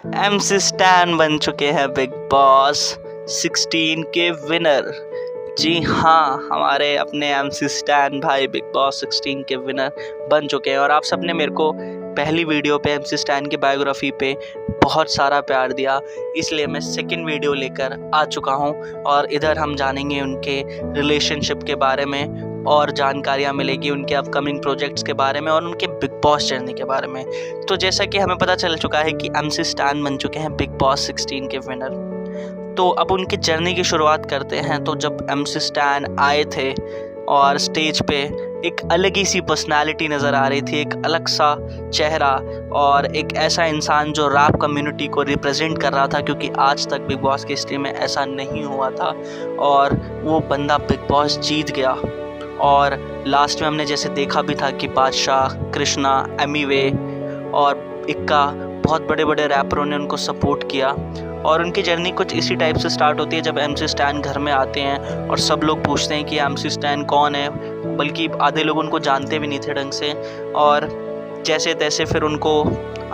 MC stand बन चुके हैं बिग बॉस 16 के विनर। जी हाँ, हमारे अपने एमसी स्टैन भाई बिग बॉस 16 के विनर बन चुके हैं। और आप सबने मेरे को पहली वीडियो पे एमसी स्टैन की बायोग्राफी पे बहुत सारा प्यार दिया, इसलिए मैं सेकंड वीडियो लेकर आ चुका हूँ। और इधर हम जानेंगे उनके रिलेशनशिप के बारे में और जानकारियाँ मिलेगी उनके अपकमिंग प्रोजेक्ट्स के बारे में और उनके बिग बॉस जर्नी के बारे में। तो जैसा कि हमें पता चल चुका है कि एमसी स्टैन बन चुके हैं बिग बॉस 16 के विनर, तो अब उनकी जर्नी की शुरुआत करते हैं। तो जब एमसी स्टैन आए थे और स्टेज पे एक अलग ही सी पर्सनालिटी नज़र आ रही थी, एक अलग सा चेहरा और एक ऐसा इंसान जो रैप कम्युनिटी को रिप्रेजेंट कर रहा था, क्योंकि आज तक बिग बॉस की हिस्ट्री में ऐसा नहीं हुआ था। और वो बंदा बिग बॉस जीत गया। और लास्ट में हमने जैसे देखा भी था कि बादशाह, कृष्णा, एमीवे और इक्का, बहुत बड़े बड़े रैपरों ने उनको सपोर्ट किया। और उनकी जर्नी कुछ इसी टाइप से स्टार्ट होती है जब एमसी स्टैन घर में आते हैं और सब लोग पूछते हैं कि एमसी स्टैन कौन है, बल्कि आधे लोग उनको जानते भी नहीं थे ढंग से। और जैसे तैसे फिर उनको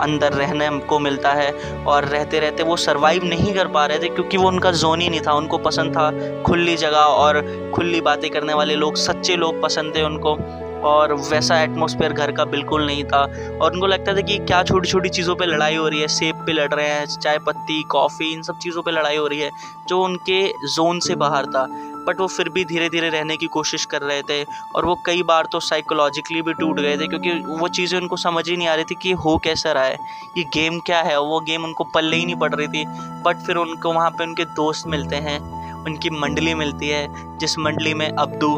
अंदर रहने को मिलता है और रहते रहते वो सरवाइव नहीं कर पा रहे थे, क्योंकि वो उनका जोन ही नहीं था। उनको पसंद था खुली जगह और खुली बातें करने वाले लोग, सच्चे लोग पसंद थे उनको। और वैसा एटमॉस्फेयर घर का बिल्कुल नहीं था। और उनको लगता था कि क्या छोटी छोटी चीज़ों पे लड़ाई हो रही है, सेब पे लड़ रहे हैं, चाय पत्ती, कॉफ़ी, इन सब चीज़ों पे लड़ाई हो रही है जो उनके जोन से बाहर था। बट वो फिर भी धीरे धीरे रहने की कोशिश कर रहे थे। और वो कई बार तो साइकोलॉजिकली भी टूट गए थे, क्योंकि वो चीज़ें उनको समझ ही नहीं आ रही थी कि हो कैसा रहा है, ये गेम क्या है। वो गेम उनको पल्ले ही नहीं पड़ रही थी। बट फिर उनको वहाँ पे उनके दोस्त मिलते हैं, उनकी मंडली मिलती है, जिस मंडली में अब्दू,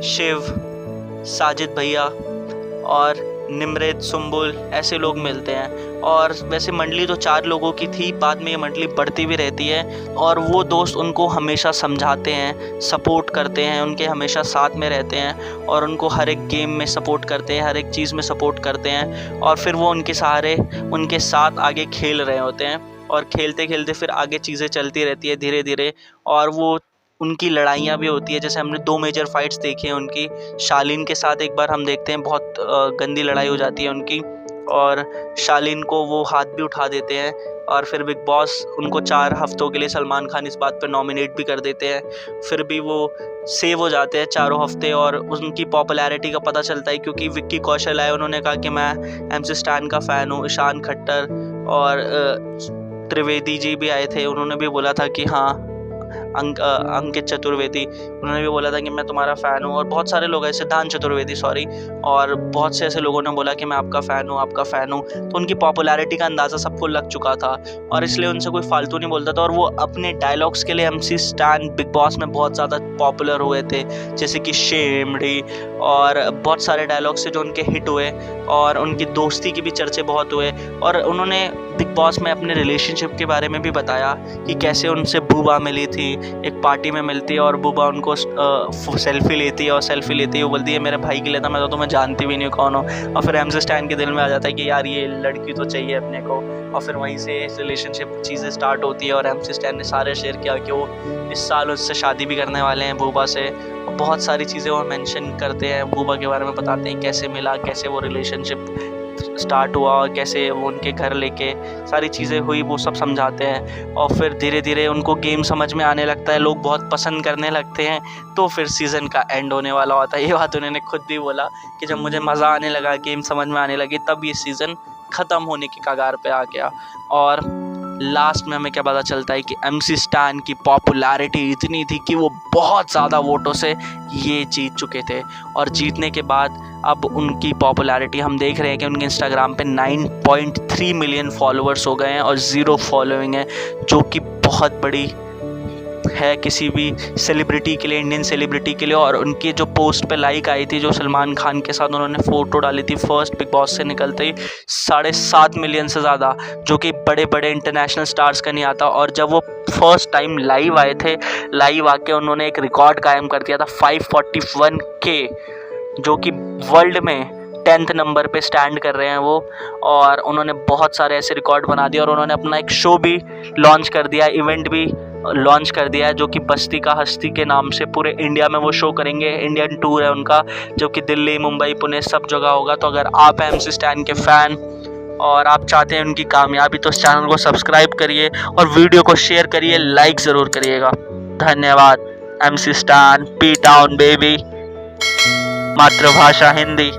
शिव, साजिद भैया और निमृत, सुम्बुल, ऐसे लोग मिलते हैं। और वैसे मंडली तो 4 लोगों की थी, बाद में ये मंडली बढ़ती भी रहती है। और वो दोस्त उनको हमेशा समझाते हैं, सपोर्ट करते हैं, उनके हमेशा साथ में रहते हैं और उनको हर एक गेम में सपोर्ट करते हैं, हर एक चीज़ में सपोर्ट करते हैं। और फिर वो उनके सहारे उनके साथ आगे खेल रहे होते हैं और खेलते खेलते फिर आगे चीज़ें चलती रहती है धीरे धीरे। और वो उनकी लड़ाइयाँ भी होती है, जैसे हमने 2 मेजर फाइट्स देखी हैं उनकी। शालीन के साथ एक बार हम देखते हैं बहुत गंदी लड़ाई हो जाती है उनकी, और शालीन को वो हाथ भी उठा देते हैं। और फिर बिग बॉस उनको 4 हफ्तों के लिए सलमान खान इस बात पर नॉमिनेट भी कर देते हैं। फिर भी वो सेव हो जाते हैं चारों हफ्ते और उनकी पॉपुलैरिटी का पता चलता है, क्योंकि विक्की कौशल आए, उन्होंने कहा कि मैं एमसी स्टैन का फ़ैन हूँ। ईशान खट्टर और त्रिवेदी जी भी आए थे, उन्होंने भी बोला था कि हाँ, अंकित चतुर्वेदी, उन्होंने भी बोला था कि मैं तुम्हारा फ़ैन हूँ। और बहुत सारे लोग हैं, सिद्धांत चतुर्वेदी सॉरी, और बहुत से ऐसे लोगों ने बोला कि मैं आपका फ़ैन हूँ, आपका फ़ैन हूँ। तो उनकी पॉपुलैरिटी का अंदाज़ा सबको लग चुका था और इसलिए उनसे कोई फालतू नहीं बोलता था। और वो अपने डायलॉग्स के लिए एमसी स्टैन बिग बॉस में बहुत ज़्यादा पॉपुलर हुए थे, जैसे कि शेमड़ी, और बहुत सारे डायलॉग्स थे जो उनके हिट हुए। और उनकी दोस्ती की भी चर्चे बहुत हुए। और उन्होंने बिग बॉस में अपने रिलेशनशिप के बारे में भी बताया कि कैसे उनसे बूबा मिली थी, एक पार्टी में मिलती है और बूबा उनको सेल्फी लेती है और सेल्फी लेती है वो बोलती है मेरे भाई के लिए था, मैं तो तुम्हें जानती भी नहीं कौन हो। और फिर एमसी स्टैन के दिल में आ जाता है कि यार ये लड़की तो चाहिए अपने को। और फिर वहीं से रिलेशनशिप चीज़ें स्टार्ट होती है और एमसी स्टैन ने सारे शेयर किया कि वो इस साल उससे शादी भी करने वाले हैं बूबा से। और बहुत सारी चीज़ें वो मेंशन करते हैं, बूबा के बारे में बताते हैं, कैसे मिला, कैसे वो रिलेशनशिप स्टार्ट हुआ और कैसे वो उनके घर लेके सारी चीज़ें हुई, वो सब समझाते हैं। और फिर धीरे धीरे उनको गेम समझ में आने लगता है, लोग बहुत पसंद करने लगते हैं। तो फिर सीज़न का एंड होने वाला होता है। ये बात उन्होंने खुद भी बोला कि जब मुझे मज़ा आने लगा, गेम समझ में आने लगी, तब ये सीज़न ख़त्म होने की कगार पे आ गया। और लास्ट में हमें क्या पता चलता है कि एमसी स्टैन की पॉपुलैरिटी इतनी थी कि वो बहुत ज़्यादा वोटों से ये जीत चुके थे। और जीतने के बाद अब उनकी पॉपुलैरिटी हम देख रहे हैं कि उनके इंस्टाग्राम पे 9.3 मिलियन फॉलोअर्स हो गए हैं और 0 फॉलोइंग है, जो कि बहुत बड़ी है किसी भी सेलिब्रिटी के लिए, इंडियन सेलिब्रिटी के लिए। और उनकी जो पोस्ट पे लाइक आई थी, जो सलमान खान के साथ उन्होंने फ़ोटो डाली थी फर्स्ट बिग बॉस से निकलते ही, 7.5 मिलियन से ज़्यादा, जो कि बड़े बड़े इंटरनेशनल स्टार्स का नहीं आता। और जब वो फर्स्ट टाइम लाइव आए थे, लाइव आके उन्होंने एक रिकॉर्ड कायम कर दिया था 541K, जो कि वर्ल्ड में 10th नंबर पे स्टैंड कर रहे हैं वो। और उन्होंने बहुत सारे ऐसे रिकॉर्ड बना दिए और उन्होंने अपना एक शो भी लॉन्च कर दिया, इवेंट भी लॉन्च कर दिया है, जो कि बस्ती का हस्ती के नाम से पूरे इंडिया में वो शो करेंगे। इंडियन टूर है उनका, जो कि दिल्ली, मुंबई, पुणे सब जगह होगा। तो अगर आप एमसी स्टैन के फ़ैन और आप चाहते हैं उनकी कामयाबी तो इस चैनल को सब्सक्राइब करिए और वीडियो को शेयर करिए, लाइक ज़रूर करिएगा। धन्यवाद। MC stand, P town baby, मातृभाषा हिंदी।